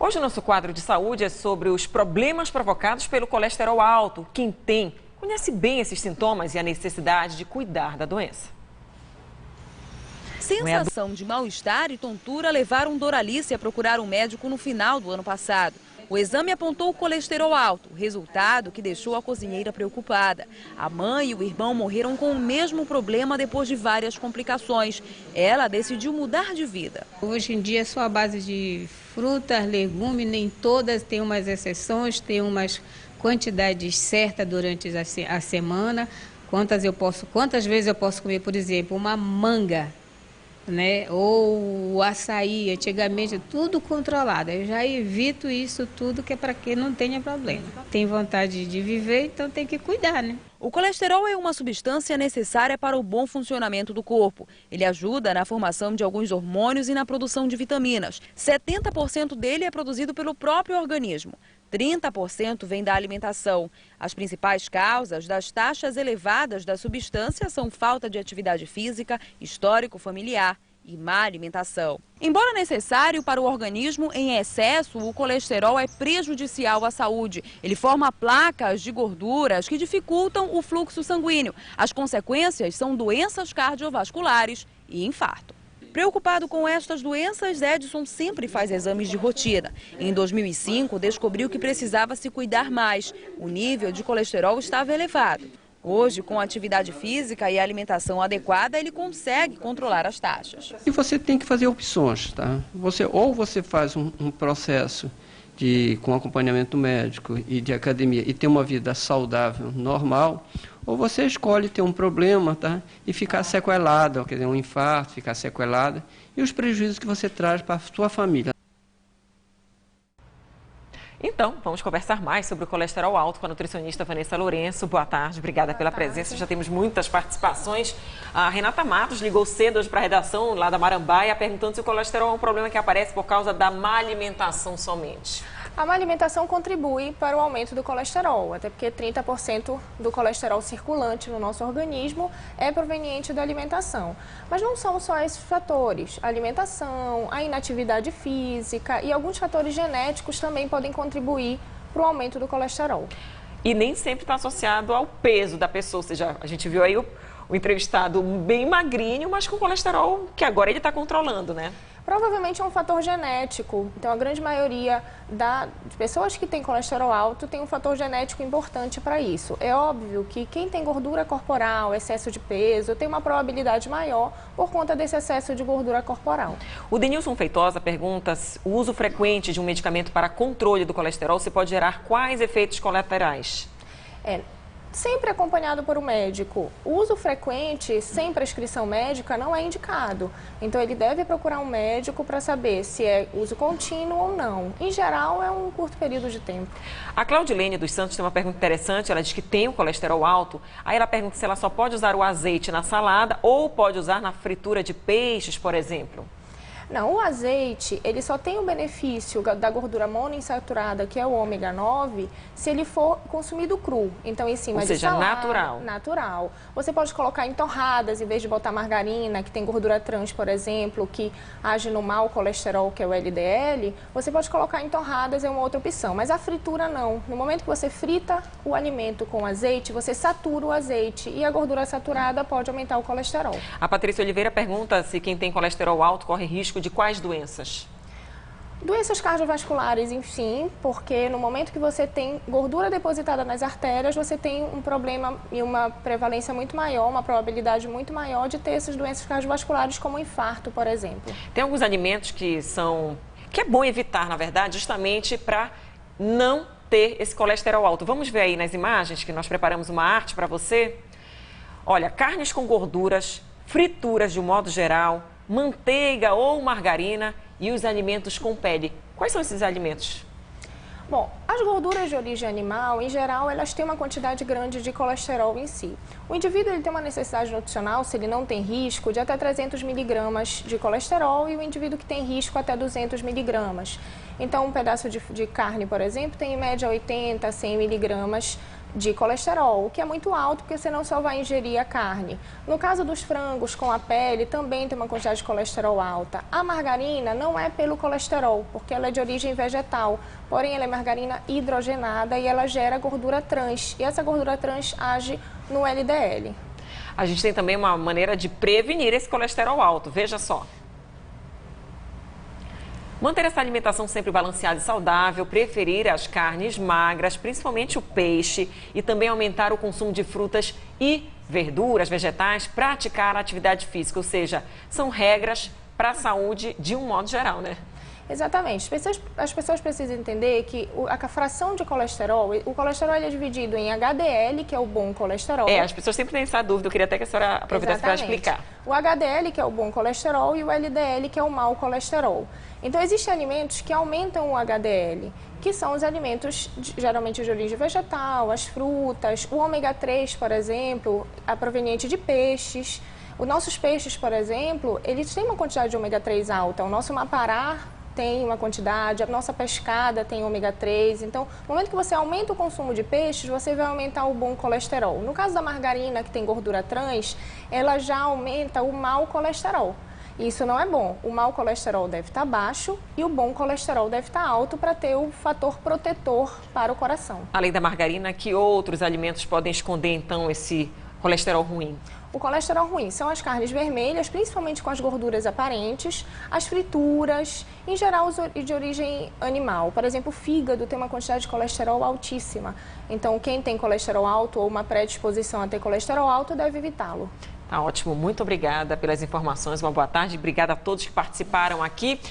Hoje o nosso quadro de saúde é sobre os problemas provocados pelo colesterol alto. Quem tem conhece bem esses sintomas e a necessidade de cuidar da doença. Sensação de mal-estar e tontura levaram Doralice a procurar um médico no final do ano passado. O exame apontou o colesterol alto, resultado que deixou a cozinheira preocupada. A mãe e o irmão morreram com o mesmo problema depois de várias complicações. Ela decidiu mudar de vida. Hoje em dia é só a base de frutas, legumes, nem todas, tem umas exceções, tem umas quantidades certas durante a semana. Quantas vezes eu posso comer, por exemplo, uma manga, né? Ou o açaí, antigamente tudo controlado. Eu já evito isso tudo, que é para que não tenha problema. Tem vontade de viver, então tem que cuidar, né? O colesterol é uma substância necessária para o bom funcionamento do corpo. Ele ajuda na formação de alguns hormônios e na produção de vitaminas. 70% dele é produzido pelo próprio organismo. 30% vem da alimentação. As principais causas das taxas elevadas da substância são falta de atividade física, histórico familiar e má alimentação. Embora necessário para o organismo, em excesso, o colesterol é prejudicial à saúde. Ele forma placas de gorduras que dificultam o fluxo sanguíneo. As consequências são doenças cardiovasculares e infarto. Preocupado com estas doenças, Edson sempre faz exames de rotina. Em 2005, descobriu que precisava se cuidar mais. O nível de colesterol estava elevado. Hoje, com atividade física e alimentação adequada, ele consegue controlar as taxas. E você tem que fazer opções, tá? Ou você faz um processo com acompanhamento médico e de academia e ter uma vida saudável, normal, ou você escolhe ter um problema, tá? E ficar sequelada, quer dizer, um infarto, ficar sequelada, e os prejuízos que você traz para a sua família. Então, vamos conversar mais sobre o colesterol alto com a nutricionista Vanessa Lourenço. Boa tarde, obrigada pela presença. Já temos muitas participações. A Renata Matos ligou cedo hoje para a redação lá da Marambaia, perguntando se o colesterol é um problema que aparece por causa da má alimentação somente. A má alimentação contribui para o aumento do colesterol, até porque 30% do colesterol circulante no nosso organismo é proveniente da alimentação. Mas não são só esses fatores. A alimentação, a inatividade física e alguns fatores genéticos também podem contribuir para o aumento do colesterol. E nem sempre está associado ao peso da pessoa, ou seja, a gente viu aí o entrevistado bem magrinho, mas com colesterol que agora ele está controlando, né? Provavelmente é um fator genético, então a grande maioria de pessoas que têm colesterol alto tem um fator genético importante para isso. É óbvio que quem tem gordura corporal, excesso de peso, tem uma probabilidade maior por conta desse excesso de gordura corporal. O Denilson Feitosa pergunta se o uso frequente de um medicamento para controle do colesterol se pode gerar quais efeitos colaterais? Sempre acompanhado por um médico. O uso frequente, sem prescrição médica, não é indicado. Então, ele deve procurar um médico para saber se é uso contínuo ou não. Em geral, é um curto período de tempo. A Claudilene dos Santos tem uma pergunta interessante. Ela diz que tem o colesterol alto. Aí ela pergunta se ela só pode usar o azeite na salada ou pode usar na fritura de peixes, por exemplo. Não, o azeite, ele só tem o benefício da gordura monoinsaturada, que é o ômega 9, se ele for consumido cru. Então, em cima de salada, natural. Natural. Você pode colocar em torradas, em vez de botar margarina, que tem gordura trans, por exemplo, que age no mau colesterol, que é o LDL. Você pode colocar em torradas, é uma outra opção. Mas a fritura, não. No momento que você frita o alimento com azeite, você satura o azeite. E a gordura saturada pode aumentar o colesterol. A Patrícia Oliveira pergunta se quem tem colesterol alto corre risco de quais doenças? Doenças cardiovasculares, enfim, porque no momento que você tem gordura depositada nas artérias, você tem um problema e uma prevalência muito maior, uma probabilidade muito maior de ter essas doenças cardiovasculares, como o infarto, por exemplo. Tem alguns alimentos que é bom evitar, na verdade, justamente para não ter esse colesterol alto. Vamos ver aí nas imagens que nós preparamos uma arte para você? Olha, carnes com gorduras, frituras de um modo geral, manteiga ou margarina e os alimentos com pele. Quais são esses alimentos? Bom, as gorduras de origem animal, em geral, elas têm uma quantidade grande de colesterol em si. O indivíduo ele tem uma necessidade nutricional, se ele não tem risco, de até 300 miligramas de colesterol e o indivíduo que tem risco até 200 miligramas. Então, um pedaço de carne, por exemplo, tem em média 80 a 100 miligramas de colesterol, o que é muito alto, porque você não só vai ingerir a carne. No caso dos frangos com a pele, também tem uma quantidade de colesterol alta. A margarina não é pelo colesterol, porque ela é de origem vegetal, porém ela é margarina hidrogenada e ela gera gordura trans, e essa gordura trans age no LDL. A gente tem também uma maneira de prevenir esse colesterol alto, veja só. Manter essa alimentação sempre balanceada e saudável, preferir as carnes magras, principalmente o peixe, e também aumentar o consumo de frutas e verduras, vegetais, praticar atividade física, ou seja, são regras para a saúde de um modo geral, né? Exatamente. As pessoas precisam entender que a fração de colesterol, o colesterol ele é dividido em HDL, que é o bom colesterol. As pessoas sempre têm essa dúvida, eu queria até que a senhora aproveitasse para explicar. O HDL, que é o bom colesterol, e o LDL, que é o mau colesterol. Então, existem alimentos que aumentam o HDL, que são os alimentos geralmente de origem vegetal, as frutas, o ômega 3, por exemplo, proveniente de peixes. Os nossos peixes, por exemplo, eles têm uma quantidade de ômega 3 alta. O nosso mapará tem uma quantidade, a nossa pescada tem ômega 3. Então, no momento que você aumenta o consumo de peixes, você vai aumentar o bom colesterol. No caso da margarina, que tem gordura trans, ela já aumenta o mau colesterol. Isso não é bom. O mau colesterol deve estar baixo e o bom colesterol deve estar alto para ter o fator protetor para o coração. Além da margarina, que outros alimentos podem esconder, então, esse colesterol ruim? O colesterol ruim são as carnes vermelhas, principalmente com as gorduras aparentes, as frituras, em geral de origem animal. Por exemplo, o fígado tem uma quantidade de colesterol altíssima. Então, quem tem colesterol alto ou uma predisposição a ter colesterol alto deve evitá-lo. Tá ótimo, muito obrigada pelas informações, uma boa tarde, obrigada a todos que participaram aqui.